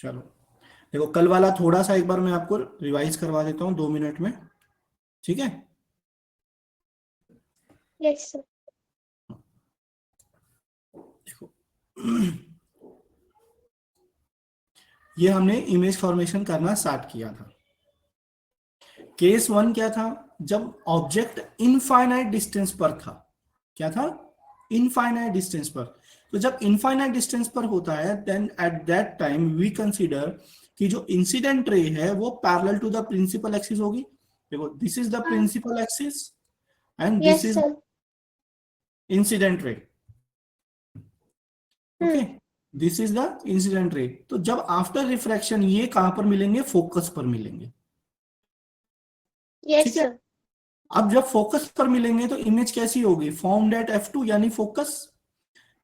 चलो देखो, कल वाला थोड़ा सा एक बार मैं आपको रिवाइज करवा देता हूँ 2 मिनट में, ठीक है? Yes sir. देखो ये हमने इमेज फॉर्मेशन करना स्टार्ट किया था। केस 1 क्या था? जब ऑब्जेक्ट इनफाइनाइट डिस्टेंस पर था। क्या था? इनफाइनाइट डिस्टेंस पर। तो जब इनफाइनाइट डिस्टेंस पर होता है, then at that time we consider कि जो इंसिडेंट रे है वो parallel to the principal axis होगी। देखो, this is the principal axis and this yes is sir. Incident ray. Okay, this is the incident ray. तो जब after refraction ये कहां पर मिलेंगे? फोकस पर मिलेंगे। ठीक यस है, सर। अब जब फोकस पर मिलेंगे तो इमेज कैसी होगी? फॉर्म्ड एट F2 यानी फोकस,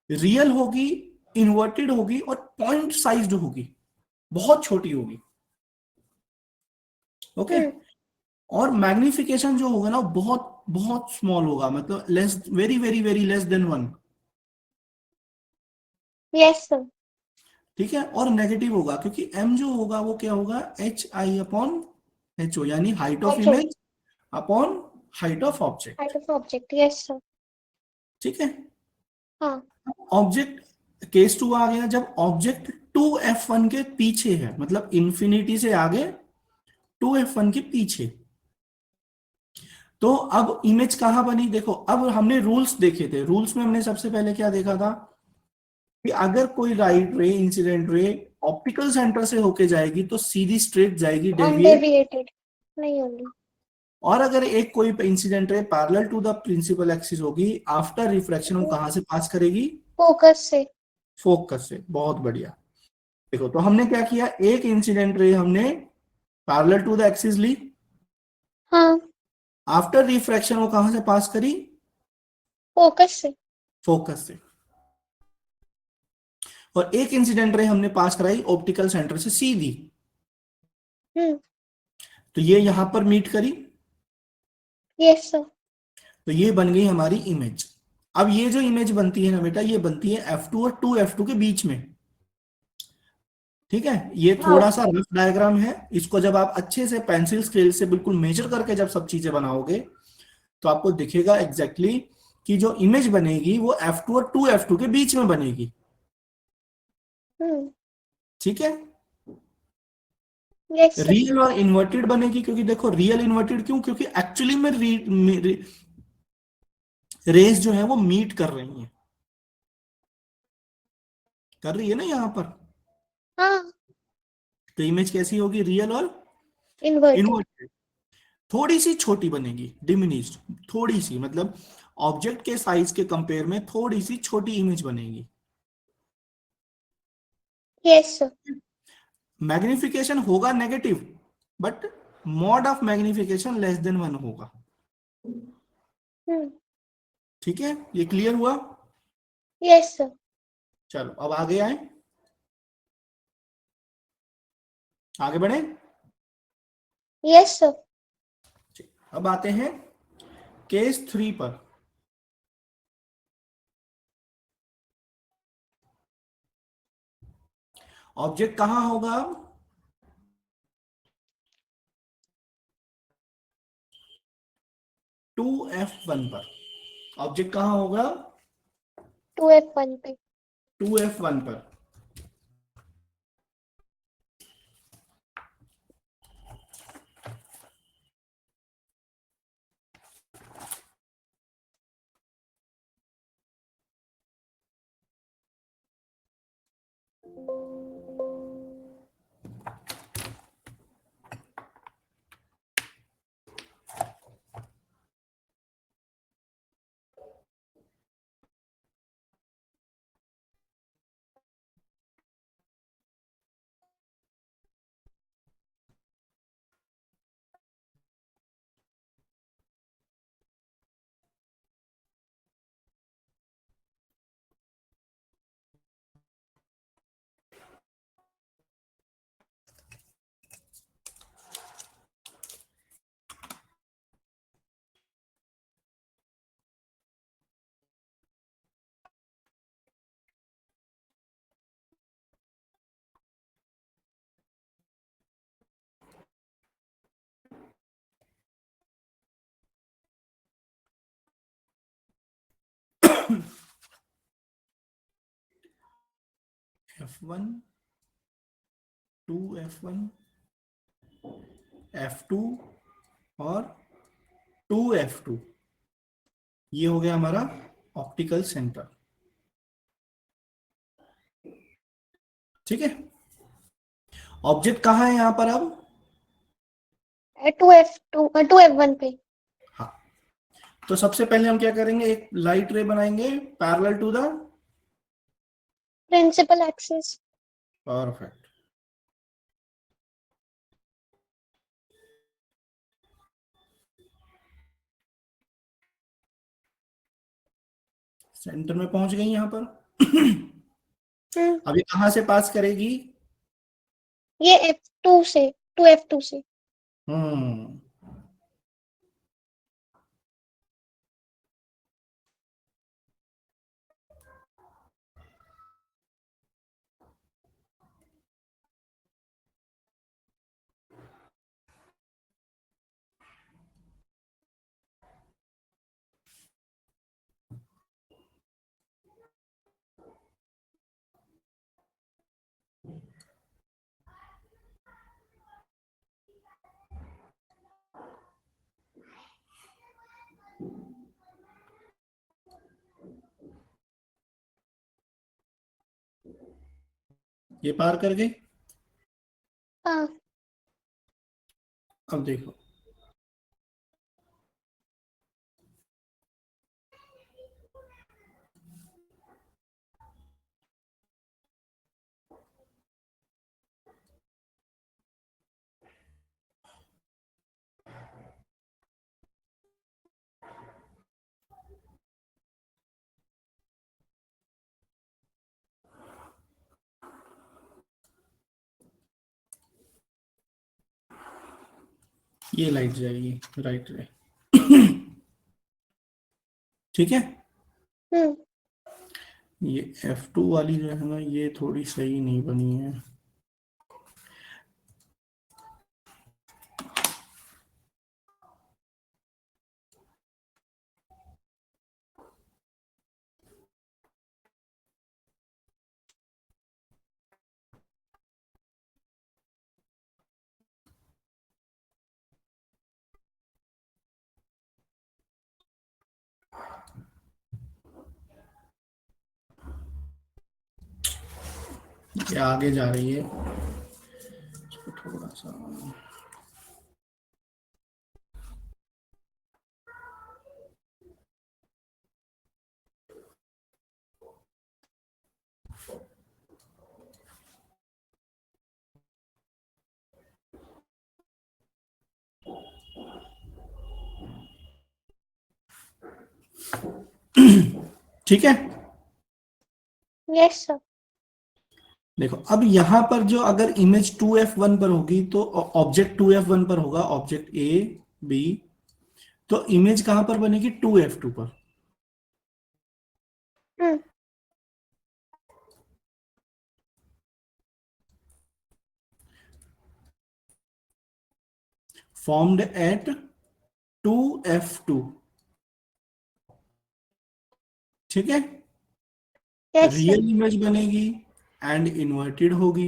रियल होगी, इन्वर्टेड होगी और पॉइंट साइज्ड होगी, बहुत छोटी होगी। ओके, और मैग्निफिकेशन जो होगा ना वो बहुत बहुत स्मॉल होगा, मतलब less, very very very less than 1। Yes sir. ठीक है, और नेगेटिव होगा क्योंकि m जो होगा वो क्या होगा? HI/HO, यानी हाइट ऑफ अच्छा। Image upon height of object. Height of object. Yes sir. ठीक है, हाँ। ऑब्जेक्ट केस 2 आ गया जब ऑब्जेक्ट 2F1 के पीछे है, मतलब इंफिनिटी से आगे 2F1 के पीछे। तो अब इमेज कहां बनी? देखो, अब हमने रूल्स देखे थे। रूल्स में हमने सबसे पहले क्या देखा था कि अगर कोई राइट रे, इंसिडेंट रे ऑप्टिकल सेंटर से होके जाएगी तो सीधी स्ट्रेट जाएगी, डेविएट। अनडेविएटेड नहीं होगी। और अगर एक कोई incident ray parallel to the principal axis होगी, आफ्टर रिफ्रैक्शन वो कहां से पास करेगी? फोकस से। फोकस से। बहुत बढ़िया। देखो, तो हमने क्या किया, एक इंसिडेंट रे हमने पैरेलल टू द एक्सिस ली, हाँ। आफ्टर रिफ्रैक्शन वो कहां से पास करी? फोकस से। फोकस से। और एक इंसिडेंट रे हमने पास कराई ऑप्टिकल सेंटर से सीधी, तो ये यहां पर मीट करी, यस सर। तो ये बन गई हमारी इमेज। अब ये जो इमेज बनती है ना बेटा, ये बनती है F2 और 2F2 के बीच में। ठीक है, ये हाँ। थोड़ा सा रफ डायग्राम है, इसको जब आप अच्छे से पेंसिल स्केल से बिल्कुल मेजर करके जब सब चीजें बनाओगे तो आपको दिखेगा एग्जैक्टली कि जो इमेज बनेगी वो F2 और 2F2 के बीच में बनेगी। ठीक है, यस सर। रियल और इन्वर्टेड बनेगी, क्योंकि देखो रियल इन्वर्टेड क्यों? क्योंकि एक्चुअली में रेस जो है वो मीट कर रही है, कर रही है ना यहाँ पर। हाँ। तो इमेज कैसी होगी? रियल और इन्वर्टेड। इन्वर्टेड। थोड़ी सी छोटी बनेगी, डिमिनिश्ड, थोड़ी सी, मतलब ऑब्जेक्ट के साइज के कंपेयर में थोड़ी सी छोटी इमेज बनेगी। Yes sir. मैग्निफिकेशन होगा negative, but mod of magnification less than 1 होगा। ठीक है, ये क्लियर हुआ? Yes sir. चलो अब आगे आए, आगे बढ़े। Yes sir. अब आते हैं केस 3 पर। ऑब्जेक्ट कहां होगा? 2F1 पर। ऑब्जेक्ट कहां होगा? 2F1 पे। 2F1 पर। F1 2F1 F2 और 2F2, ये हो गया हमारा ऑप्टिकल सेंटर। ठीक है, ऑब्जेक्ट कहाँ है यहाँ पर अब? 2F1 पे। हाँ, तो सबसे पहले हम क्या करेंगे, एक लाइट रे बनाएंगे parallel to the, principal axis. Perfect. Centre में पहुंच गई यहां पर। अभी कहां से पास करेगी? ये F2 से, 2F2 से। हम्म, ये पार कर गई। हाँ। अब देखो, ये लाइट जाएगी राइट रे। ठीक है, हम्म ये F2 वाली जो है ना, ये थोड़ी सही नहीं बनी है। ये आगे जा रही है, इसको थोड़ा सा, ठीक है। Yes sir. देखो अब यहां पर जो अगर इमेज 2F1 पर होगी तो ऑब्जेक्ट 2F1 पर होगा, ऑब्जेक्ट ए बी, तो इमेज कहां पर बनेगी? 2F2 पर। हम्म फॉर्म्ड एट 2F2। ठीक है, यस सर। रियल इमेज बनेगी एंड इन्वर्टेड होगी।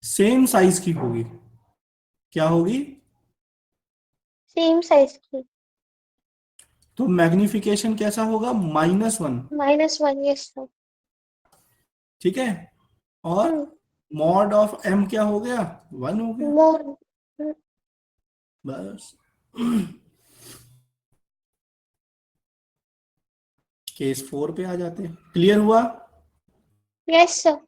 सेम साइज की होगी। क्या होगी? सेम साइज की। तो मैग्निफिकेशन कैसा होगा? -1। -1। Yes sir. ठीक है, और हम्म मॉड ऑफ एम क्या हो गया? 1 हो गया। मोर। बस, केस 4 पे आ जाते हैं। क्लियर हुआ? Yes sir.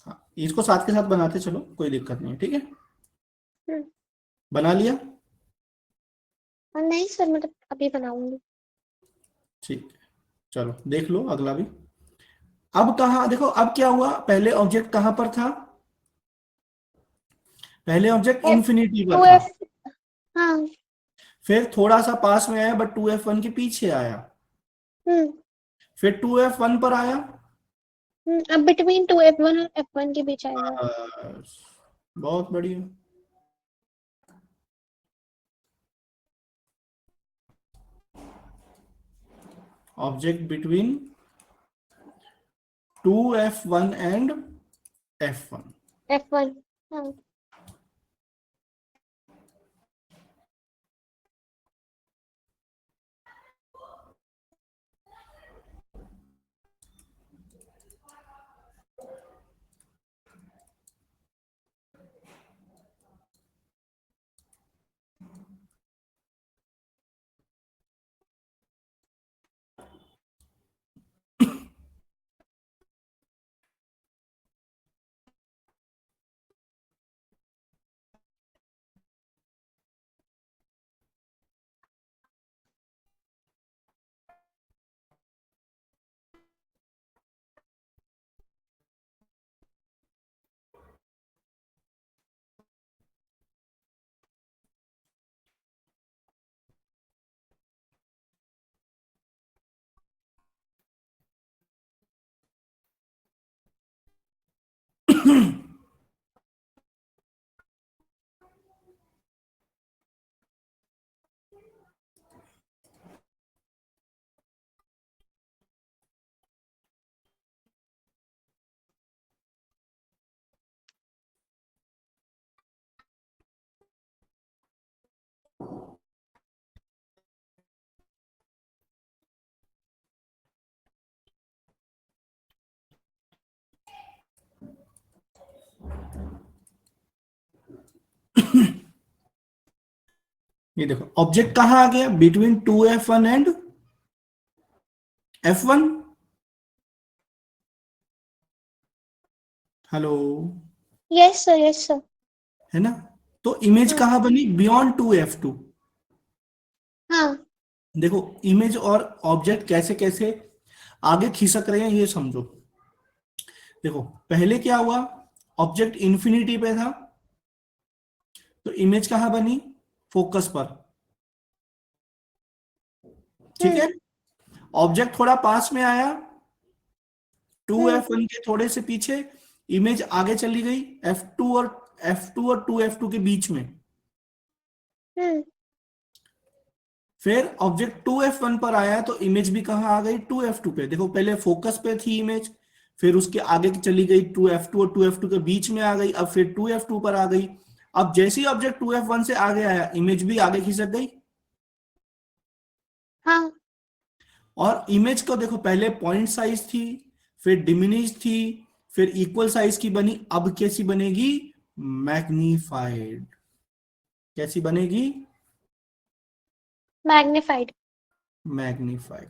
हाँ, इसको साथ के साथ बनाते चलो, कोई दिक्कत नहीं है। ठीक है, बना लिया? नहीं सर, मैं तो अभी बनाऊंगी। ठीक है, चलो देख लो अगला भी। अब कहा देखो, अब क्या हुआ, पहले ऑब्जेक्ट कहां पर था? पहले ऑब्जेक्ट इंफिनिटी पर टू था, एफ हाँ। फिर थोड़ा सा पास में आया बट 2F1 के पीछे आया, हम्म फिर 2F1 पर आया। अब बिटवीन 2F1 और F1 के बीच आएगा। बस, बहुत बढ़िया। Object between 2F1 and F1. F1. हाँ. ये देखो ऑब्जेक्ट कहां आ गया, between 2F1 and F1. Hello, Yes sir. Yes sir. है ना. तो इमेज हाँ. कहां बनी, बियॉन्ड 2F2. हाँ. देखो इमेज और ऑब्जेक्ट कैसे कैसे आगे खिसक रहे हैं ये समझो. देखो पहले क्या हुआ, ऑब्जेक्ट इंफिनिटी पे था तो इमेज कहां बनी, फोकस पर. ठीक है. ऑब्जेक्ट थोड़ा पास में आया, 2F1 के थोड़े से पीछे, इमेज आगे चली गई F2 और 2F2 के बीच में. फिर ऑब्जेक्ट 2F1 पर आया तो इमेज भी कहां आ गई, 2F2 पे. देखो पहले फोकस पे थी इमेज, फिर उसके आगे चली गई 2F2 और 2F2 के बीच में आ गई, अब फिर 2F2 पर आ गई. अब जैसे ही ऑब्जेक्ट 2F1 से आगे आया इमेज भी आगे खिसक गई. हाँ. और इमेज को देखो पहले पॉइंट साइज थी, फिर डिमिनिश थी, फिर इक्वल साइज की बनी, अब कैसी बनेगी, मैग्नीफाइड. कैसी बनेगी, Magnified. Magnified.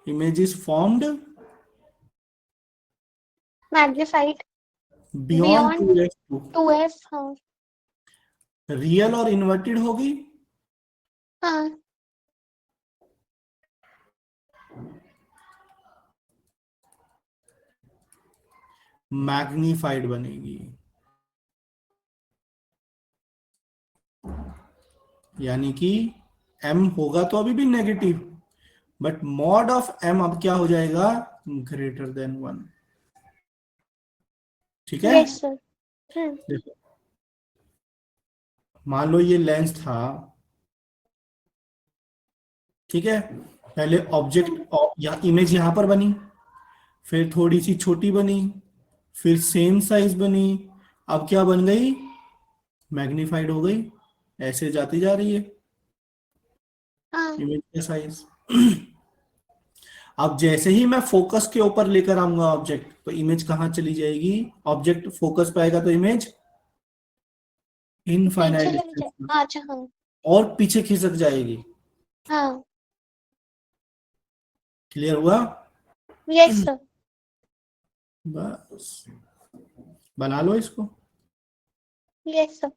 Image is formed Magnified. Beyond Beyond 2F2. 2F. हाँ. रियल और इन्वर्टेड होगी, हाँ. मैग्नीफाइड बनेगी. यानी कि m होगा तो अभी भी negative, but mod of m अब क्या हो जाएगा, ग्रेटर देन 1. ठीक है. Yes sir. देखो मान लो ये लेंस था. ठीक है. पहले ऑब्जेक्ट या इमेज यहां पर बनी, फिर थोड़ी सी छोटी बनी, फिर सेम साइज बनी, अब क्या बन गई, मैग्नीफाइड हो गई. ऐसे जाती जा रही है हाँ. इमेज का साइज. अब जैसे ही मैं फोकस के ऊपर लेकर आऊंगा ऑब्जेक्ट तो इमेज कहां चली जाएगी, ऑब्जेक्ट फोकस पे आएगा तो इमेज पीछे इनफाइनाइट चले डिस्टेंस जाए. अच्छा. हाँ. और पीछे खिसक जाएगी. हाँ. क्लियर हुआ. Yes sir. बस बना लो इसको. Yes sir.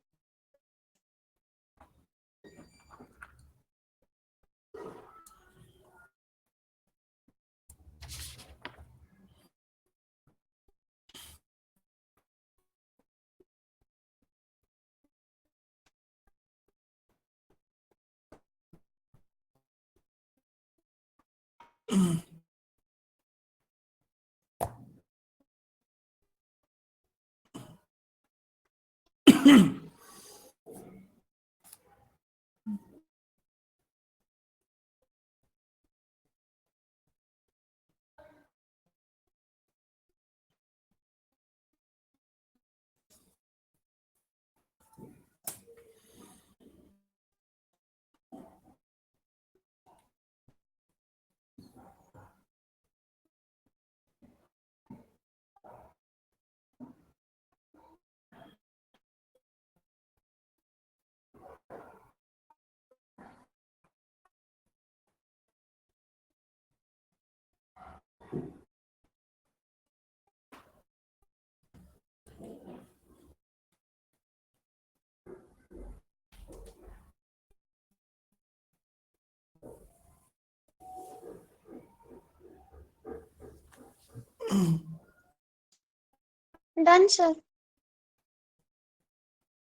Done sir.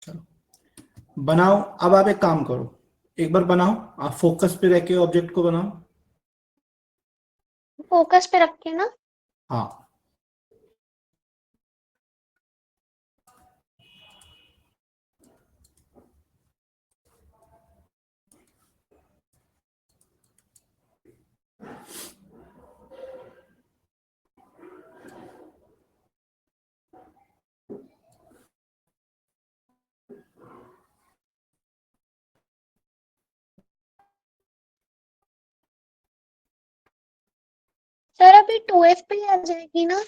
चलो बनाओ। अब आप एक काम करो, एक बार बनाओ, आप फोकस पे रह के ऑब्जेक्ट को बनाओ। फोकस पे रख के ना। हाँ। सर अभी 2F पे आ जाएगी ना?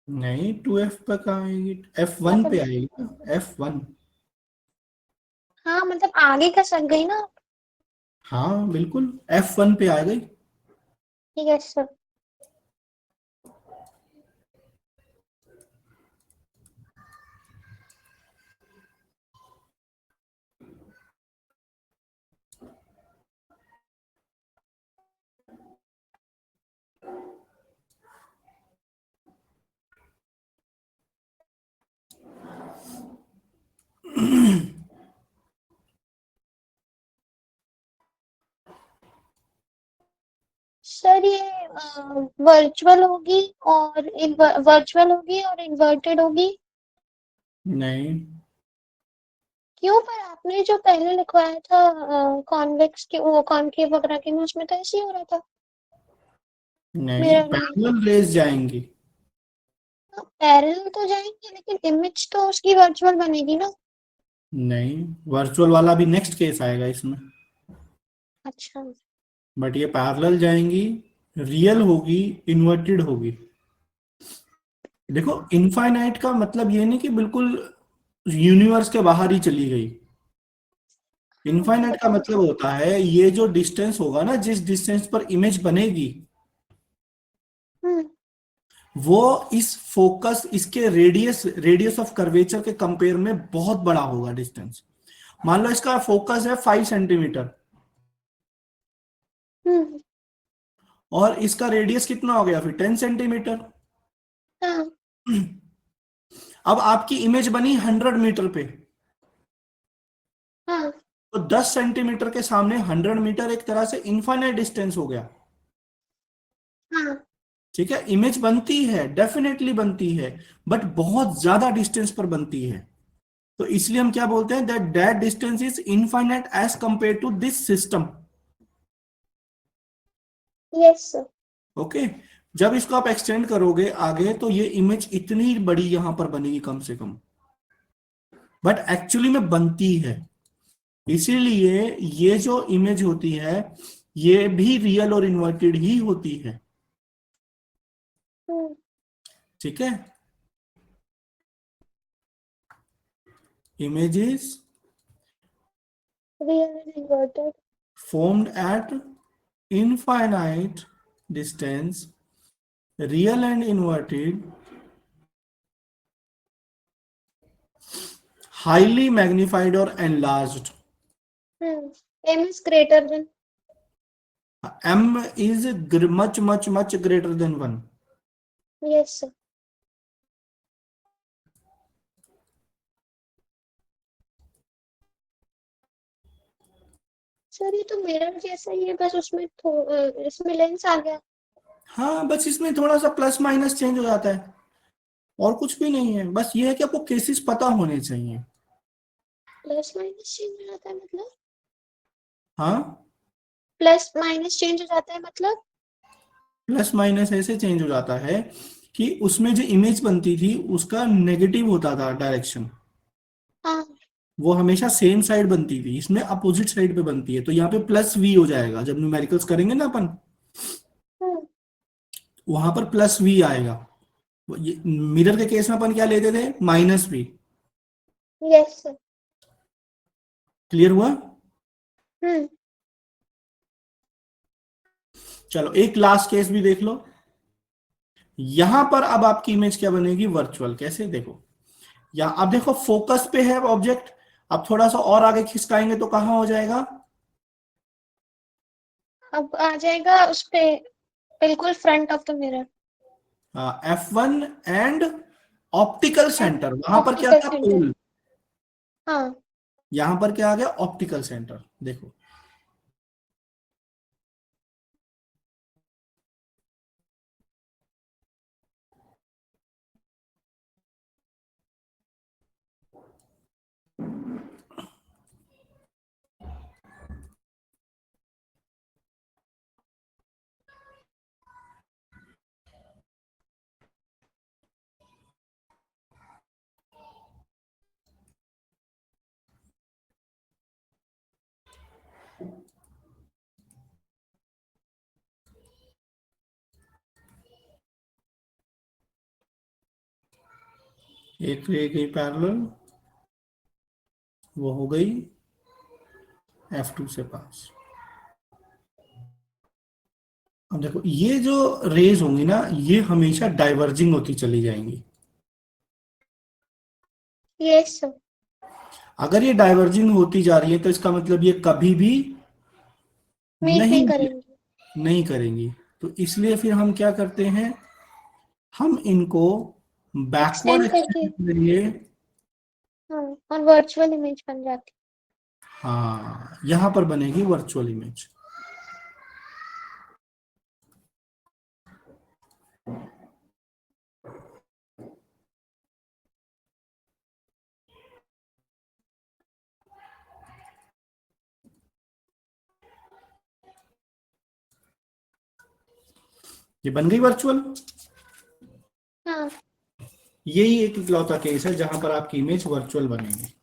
नहीं, 2F पे कहाँ आएगी, F1 पे मतलब आएगी ना, F1। हाँ, मतलब आगे खसक गई ना। हाँ बिल्कुल, F1 पे आ गई। ठीक है सर। सर ये वर्चुअल होगी और वर्चुअल होगी और इन्वर्टेड होगी। नहीं क्यों? पर आपने जो पहले लिखवाया था कॉन्वेक्स के वो कॉनकेव वगैरह के में, उसमें तो ऐसे ही हो रहा था। नहीं, मिरर में पैरेलल रेज जाएंगी। पैरेलल तो जाएंगे, लेकिन इमेज तो उसकी वर्चुअल बनेगी ना। नहीं, वर्चुअल वाला भी नेक्स्ट केस आएगा इसमें। अच्छा। बट ये पैरेलल जाएंगी, रियल होगी, इन्वर्टेड होगी। देखो, इनफाइनाइट का मतलब ये नहीं कि बिल्कुल यूनिवर्स के बाहर ही चली गई। हाँ वो इनफाइनाइट का तो मतलब मुझे। होता है ये जो डिस्टेंस होगा ना, जिस डिस्टेंस पर इमेज बनेगी, हम्म। वो इस फोकस, इसके रेडियस रेडियस ऑफ कर्वेचर के कंपेयर में बहुत बड़ा होगा डिस्टेंस। मान लो इसका फोकस है 5 सेंटीमीटर, हम्म। और इसका रेडियस कितना हो गया फिर, 10 सेंटीमीटर। हाँ। अब आपकी इमेज बनी 100 मीटर पे, हाँ। तो 10 सेंटीमीटर के सामने 100 मीटर एक तरह से इनफाइनाइट डिस्टेंस हो गया। हाँ। ठीक है, इमेज बनती है, डेफिनेटली बनती है, बट बहुत ज्यादा डिस्टेंस पर बनती है। तो इसलिए हम क्या बोलते हैं, that that distance is infinite as compare to this system. Yes sir. Okay. जब इसको आप एक्सटेंड करोगे आगे, तो ये इमेज इतनी बड़ी यहां पर बनेगी कम से कम, बट एक्चुअली में बनती है। इसीलिए ये जो इमेज होती है, ये भी रियल और इन्वर्टेड ही होती है। हम्म। ठीक है, images real and inverted. formed at infinite distance, real and inverted, highly magnified or enlarged. M is greater than. M is much much much greater than 1. Yes sir. Sir ये तो mirror जैसा ही है, बस उसमें इसमें लेंस आ गया। हाँ, बस इसमें थोड़ा सा प्लस माइनस चेंज हो जाता है, और कुछ भी नहीं है। बस ये है कि आपको केसेस पता होने चाहिए। प्लस माइनस चेंज हो जाता है मतलब? हाँ, प्लस माइनस चेंज हो जाता है मतलब? प्लस माइनस ऐसे चेंज हो जाता है कि उसमें जो इमेज बनती थी उसका नेगेटिव होता था डायरेक्शन, हाँ। वो हमेशा सेम साइड बनती थी, इसमें अपोजिट साइड पे बनती है। तो यहाँ पे प्लस वी हो जाएगा, जब न्यूमेरिकल्स करेंगे ना अपन, हम्म। वहां पर प्लस वी आएगा। मिरर के केस में अपन क्या लेते थे, minus V. Yes sir. Clear हुआ? हम्म। चलो एक लास्ट केस भी देख लो। यहां पर अब आपकी इमेज क्या बनेगी, वर्चुअल। कैसे, देखो, या अब देखो फोकस पे है ऑब्जेक्ट, अब थोड़ा सा और आगे खिसकाएंगे तो कहां हो जाएगा, अब आ जाएगा उस पे, बिल्कुल front of the mirror. F1 and optical centre, वहां पर क्या ऑप्टिकल था, सेंटर। पोल, हाँ, यहां पर क्या आ गया, ऑप्टिकल सेंटर। देखो एक रे गई पैरेलल, वो हो गई F2 से पास। अब देखो ये जो रेज होंगी ना, ये हमेशा डाइवर्जिंग होती चली जाएंगी। Yes sir. अगर ये डाइवर्जिंग होती जा रही है तो इसका मतलब ये कभी भी मीट नहीं नहीं करेंगे। नहीं करेंगी। तो इसलिए फिर हम क्या करते हैं, हम इनको बैकवर्ड एक्सटेंड करके। एक्सटेंड के लिए, हाँ, और वर्चुअल इमेज बन जाती। हाँ यहां पर बनेगी वर्चुअल इमेज। ये बन गई वर्चुअल। हाँ। यही एक इकलौता केस है जहां पर आपकी इमेज वर्चुअल बनेगी।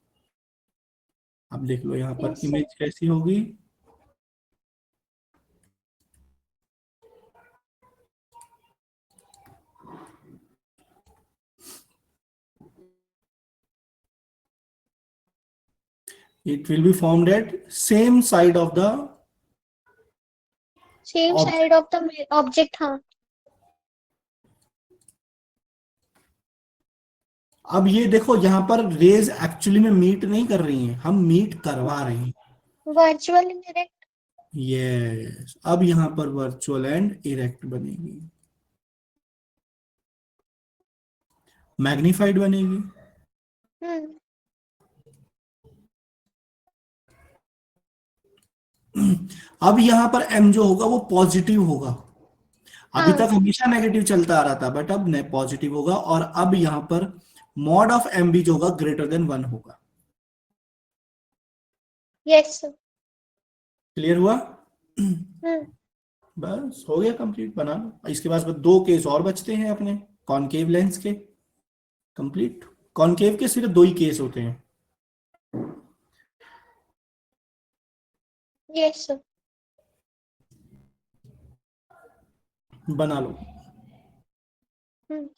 अब देख लो यहाँ पर यस सर। इमेज कैसी होगी। It will be formed at same side of the same object. Side of the object. हाँ। अब ये देखो यहाँ पर रेज एक्चुअली में मीट नहीं कर रही हैं, हम मीट करवा रहे हैं। Virtual indirect. यस, अब यहाँ पर वर्चुअल एंड इरेक्ट बनेगी, मैग्निफाइड बनेगी। हम्म। अब यहाँ पर m जो होगा वो पॉजिटिव होगा। अभी हाँ। तक हमेशा नेगेटिव चलता आ रहा था, बट अब पॉजिटिव होगा, और अब यहाँ पर मॉड ऑफ m भी जो होगा ग्रेटर देन 1 होगा। Yes sir. क्लियर हुआ? हम्म। बस हो गया कंप्लीट, बना लो। इसके बाद बस दो केस और बचते हैं अपने कॉनकेव लेंस के। कंप्लीट। कॉनकेव के सिर्फ दो ही केस होते हैं। Yes sir. बना लो। हम्म।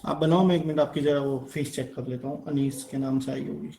आप बनाओ, मैं एक मिनट आपकी जरा वो फीस चेक कर लेता हूँ, अनीस के नाम से आई होगी।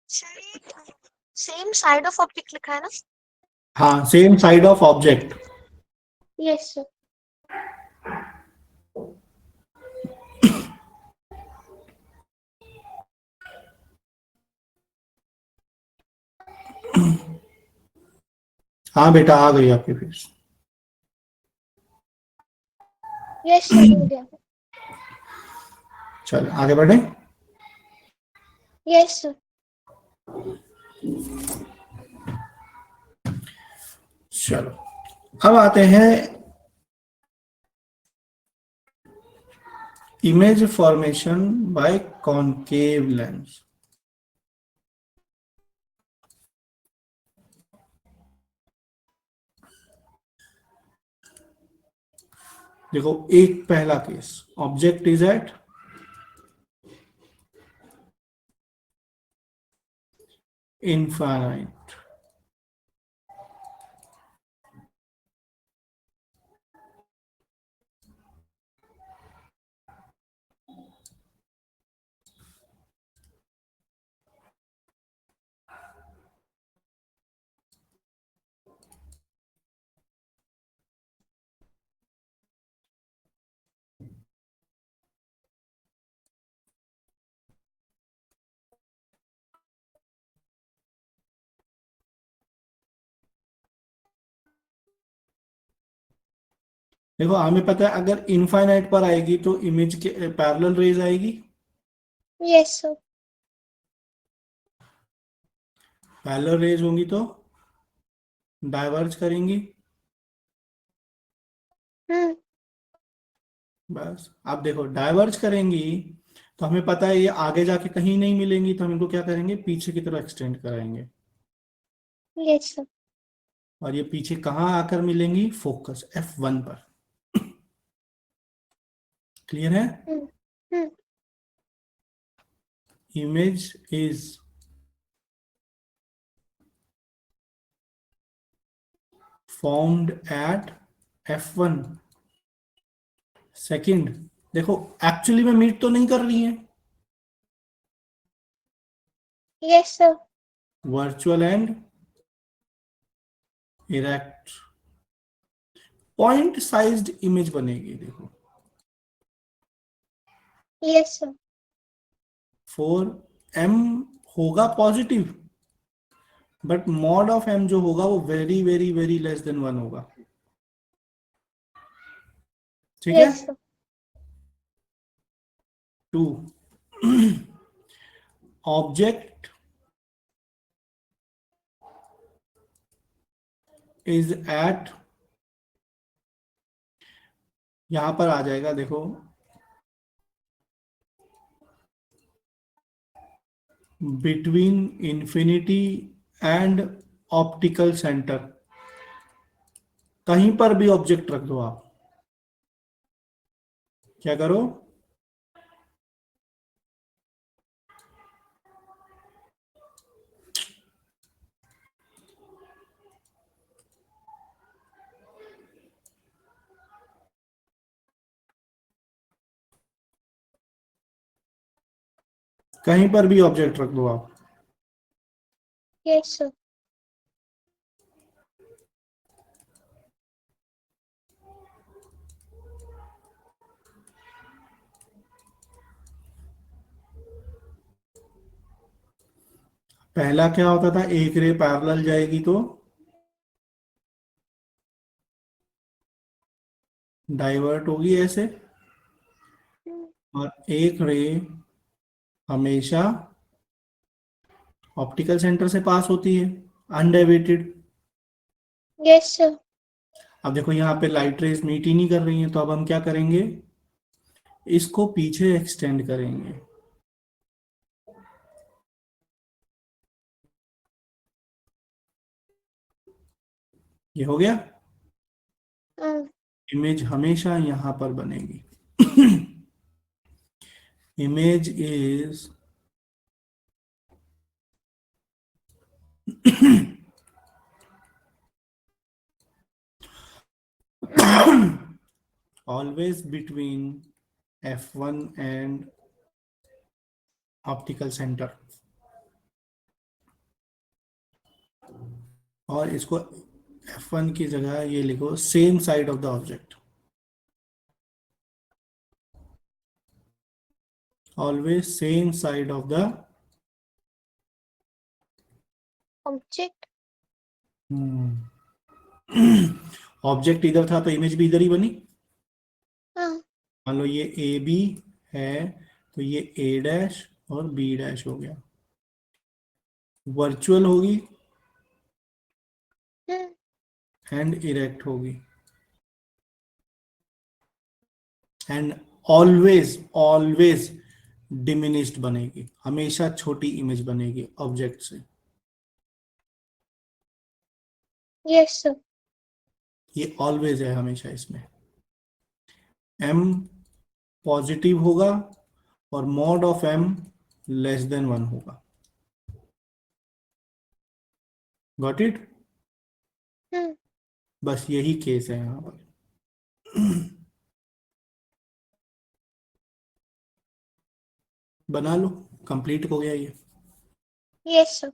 Sir same side of object लिखा है ना? हाँ, same side of object. Yes sir. हाँ बेटा, आ गई आपकी फीस। यस सर, हो गया। चल आगे बढ़े। Yes sir. चलो अब आते हैं image formation by concave lens. देखो एक पहला case, object is eight infinite, देखो हमें पता है अगर इनफाइनाइट पर आएगी तो इमेज के पैरेलल रेज आएगी, यस सर। पैरेलल रेज होंगी तो डाइवर्ज करेंगी। हम्म। बस अब देखो डाइवर्ज करेंगी तो हमें पता है ये आगे जाके कहीं नहीं मिलेंगी, तो हम इनको क्या करेंगे, पीछे की तरफ एक्सटेंड कराएंगे। Yes sir. और ये पीछे कहाँ आकर मिलेंगी, फोकस F1 पर। क्लियर है? Hmm. Hmm. Image is formed at F1 second. देखो एक्चुअली में मीट तो नहीं कर रही है, yes sir. Virtual and erect point sized image बनेगी। देखो यस सर। 4m होगा positive, but mod of m जो होगा वो very very very less than 1 होगा। ठीक है? Yes sir. 2, object is at, यहां पर आ जाएगा देखो, between infinity and optical centre, कहीं पर भी ऑब्जेक्ट रख दो आप, क्या करो, कहीं पर भी ऑब्जेक्ट रख दो आप। Yes sir. पहला क्या होता था, एक रे पैरेलल जाएगी तो डाइवर्ट होगी ऐसे, और एक रे हमेशा ऑप्टिकल सेंटर से पास होती है अनडेविएटेड। Yes sir. अब देखो यहाँ पे लाइट रेज मीट ही नहीं कर रही हैं, तो अब हम क्या करेंगे, इसको पीछे एक्सटेंड करेंगे। ये हो गया, इमेज हमेशा यहां पर बनेगी। Image is always between F1 and optical centre, और इसको F1 की जगह ये लिखो same side of the object, always same side of the object. Object इधर था तो इमेज भी इधर ही बनी। हाँ। मान लो ये ए बी है तो ये ए डैश और बी डैश हो गया, वर्चुअल होगी एंड इरेक्ट होगी, एंड ऑलवेज ऑलवेज डिमिनिश्ड बनेगी, हमेशा छोटी इमेज बनेगी ऑब्जेक्ट से। Yes sir. ये ऑलवेज है हमेशा इसमें। m पॉजिटिव होगा और mod of m less than 1 होगा। Got it? बस यही केस है यहाँ पर। बना लो, कंप्लीट हो गया ये। Yes sir.